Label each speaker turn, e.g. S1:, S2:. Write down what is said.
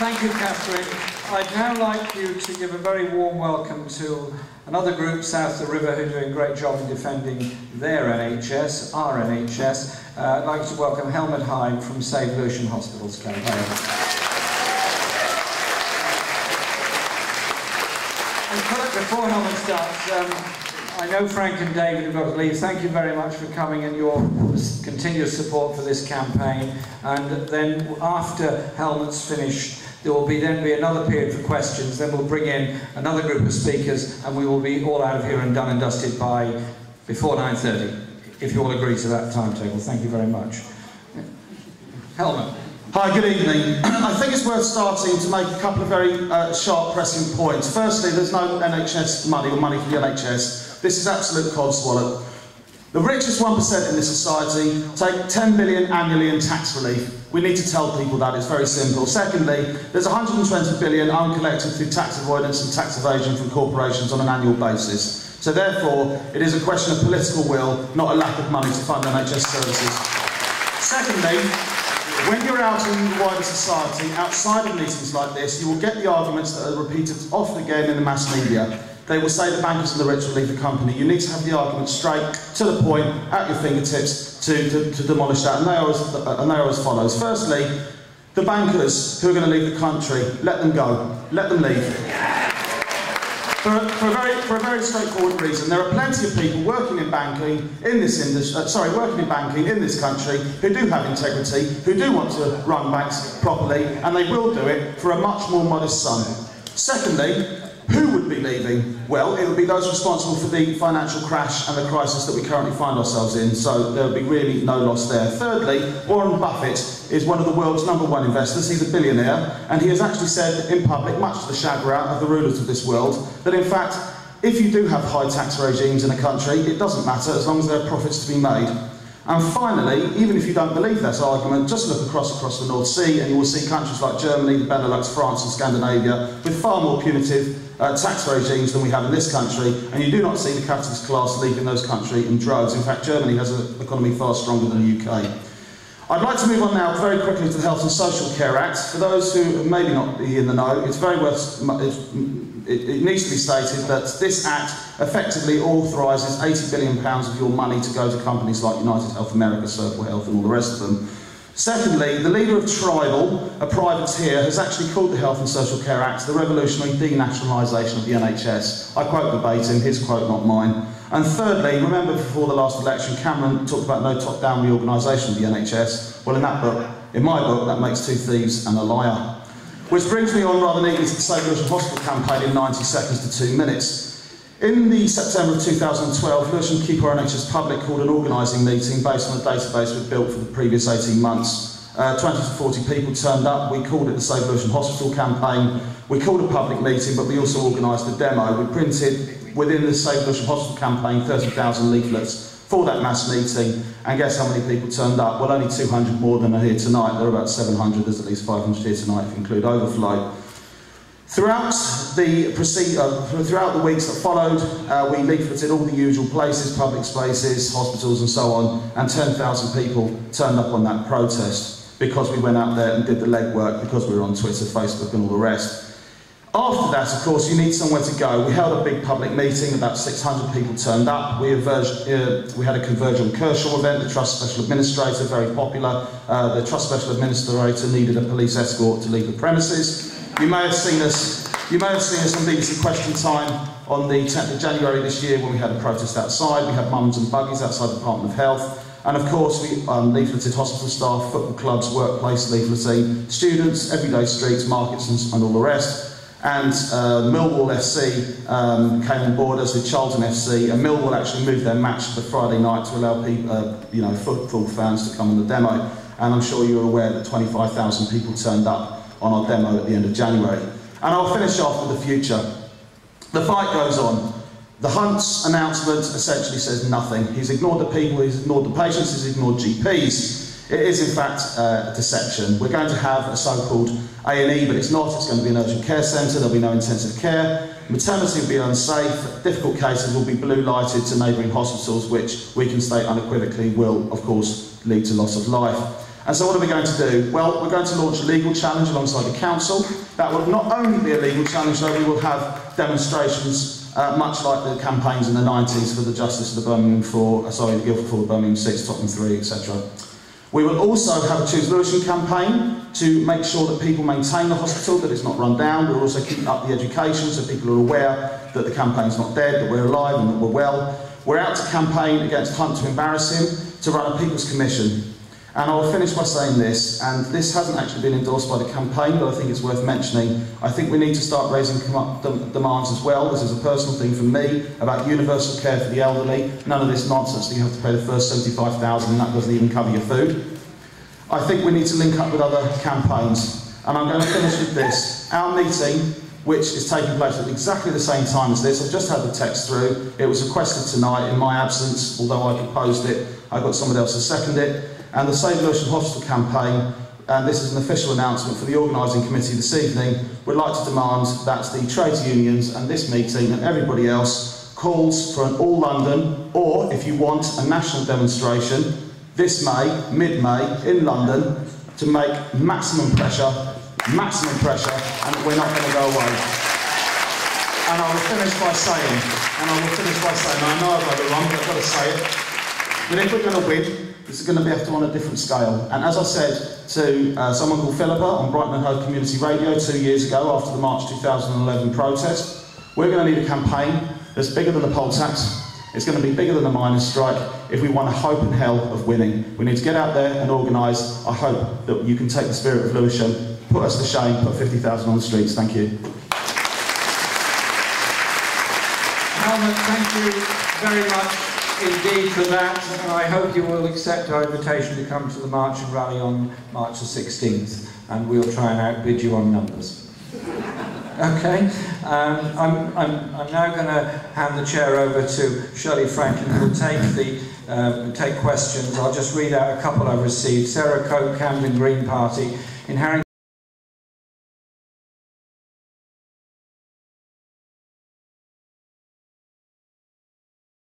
S1: Thank you, Catherine. I'd now like you to give a very warm welcome to another group south of the river who are doing a great job in defending their NHS, our NHS. I'd like to welcome Helmut Heib from Save Lewisham Hospital's campaign. And before Helmut starts, I know Frank and David have got to leave. Thank you very much for coming and your continuous support for this campaign. And then after Helmut's finished, there will then be another period for questions. Then we'll bring in another group of speakers, and we will be all out of here and done and dusted before 9:30, if you all agree to that timetable. Thank you very much. Helmut.
S2: Hi, good evening. I think it's worth starting to make a couple of very sharp pressing points. Firstly, there's no NHS money or money for the NHS. This is absolute codswallop. The richest 1% in this society take 10 billion annually in tax relief. We need to tell people that, it's very simple. Secondly, there's 120 billion uncollected through tax avoidance and tax evasion from corporations on an annual basis. So therefore, it is a question of political will, not a lack of money to fund NHS services. Secondly, when you're out in the wider society, outside of meetings like this, you will get the arguments that are repeated often again in the mass media. They will say the bankers and the rich will leave the company. You need to have the argument straight, to the point, at your fingertips, to demolish that. And they are as follows. Firstly, the bankers who are going to leave the country, let them go. Let them leave. For a very straightforward reason. There are plenty of people working in banking in this in this country who do have integrity, who do want to run banks properly, and they will do it for a much more modest sum. Secondly, who would be leaving? Well, it would be those responsible for the financial crash and the crisis that we currently find ourselves in, so there would be really no loss there. Thirdly, Warren Buffett is one of the world's #1 investors. He's a billionaire, and he has actually said in public, much to the chagrin of the rulers of this world, that in fact, if you do have high tax regimes in a country, it doesn't matter as long as there are profits to be made. And finally, even if you don't believe that argument, just look across the North Sea and you will see countries like Germany, the Benelux, France and Scandinavia with far more punitive tax regimes than we have in this country, and you do not see the capitalist class leaving those countries in droves. In fact, Germany has an economy far stronger than the UK. I'd like to move on now very quickly to the Health and Social Care Act. For those who maybe not be in the know, it's very worth it needs to be stated that this Act effectively authorises £80 billion of your money to go to companies like United Health America, Circle Health and all the rest of them. Secondly, the leader of Tribal, a privateer, has actually called the Health and Social Care Act the revolutionary denationalisation of the NHS. I quote verbatim, his quote, not mine. And thirdly, remember before the last election, Cameron talked about no top-down reorganisation of the NHS. Well, in my book, that makes two thieves and a liar. Which brings me on rather neatly to the Save Lewisham Hospital campaign in 90 seconds to 2 minutes. In the September of 2012, Lewisham Keep Our NHS Public called an organising meeting based on a database we'd built for the previous 18 months. 20 to 40 people turned up. We called it the Save Lewisham Hospital campaign. We called a public meeting, but we also organised a demo. We printed, within the Save Lewisham Hospital campaign, 30,000 leaflets for that mass meeting, and guess how many people turned up? Well, only 200 more than are here tonight. There are about 700, there's at least 500 here tonight if you include overflow. Throughout the weeks that followed, we leafleted all the usual places, public spaces, hospitals and so on, and 10,000 people turned up on that protest because we went out there and did the legwork, because we were on Twitter, Facebook and all the rest. After that, of course, you need somewhere to go. We held a big public meeting, about 600 people turned up. We had a Converge on Kershaw event, the Trust Special Administrator, very popular. The Trust Special Administrator needed a police escort to leave the premises. You may have seen us on BBC Question Time on the 10th of January this year when we had a protest outside. We had mums and buggies outside the Department of Health. And of course, we leafleted hospital staff, football clubs, workplace leafleting, students, everyday streets, markets and all the rest. And Millwall FC came on board as with Charlton FC, and Millwall actually moved their match to the Friday night to allow people, football fans to come on the demo. And I'm sure you're aware that 25,000 people turned up on our demo at the end of January. And I'll finish off with the future. The fight goes on. The Hunt's announcement essentially says nothing. He's ignored the people, he's ignored the patients, he's ignored GPs. It is in fact a deception. We're going to have a so-called A&E, but it's not. It's going to be an urgent care centre, there'll be no intensive care. Maternity will be unsafe, difficult cases will be blue lighted to neighbouring hospitals, which we can state unequivocally will, of course, lead to loss of life. And so what are we going to do? Well, we're going to launch a legal challenge alongside the council. That will not only be a legal challenge, though we will have demonstrations much like the campaigns in the 90s for the justice of the the Guildford 4, the Birmingham 6, Tottenham 3, etc. We will also have a Choose Lewisham campaign to make sure that people maintain the hospital, that it's not run down. We'll also keep up the education so people are aware that the campaign's not dead, that we're alive and that we're well. We're out to campaign against Hunt to embarrass him, to run a People's Commission. And I'll finish by saying this, and this hasn't actually been endorsed by the campaign, but I think it's worth mentioning. I think we need to start raising demands as well. This is a personal thing from me about universal care for the elderly. None of this nonsense that you have to pay the first $75,000 and that doesn't even cover your food. I think we need to link up with other campaigns. And I'm going to finish with this. Our meeting, which is taking place at exactly the same time as this, I've just had the text through. It was requested tonight in my absence, although I proposed it. I got somebody else to second it. And the Save Lewisham Hospital campaign, and this is an official announcement for the organising committee this evening, would like to demand that the trades unions and this meeting and everybody else calls for an all-London, or if you want, a national demonstration this May, mid-May, in London, to make maximum pressure, and we're not going to go away. And I will finish by saying, I know I've got it wrong, but I've got to say it, but if we're going to win, this is going to be on a different scale. And as I said to someone called Philippa on Brighton and Hove Community Radio 2 years ago after the March 2011 protest, we're going to need a campaign that's bigger than the poll tax. It's going to be bigger than the miners' strike if we want a hope in hell of winning. We need to get out there and organise. I hope that you can take the spirit of Lewisham, put us to shame, put 50,000 on the streets. Thank you.
S1: Helmut, thank you very much indeed for that. I hope you will accept our invitation to come to the march and rally on March the 16th, and we'll try and outbid you on numbers. Okay, I'm now going to hand the chair over to Shirley Franklin, who will take questions. I'll just read out a couple I've received. Sarah Coke, Camden Green Party. In Harrington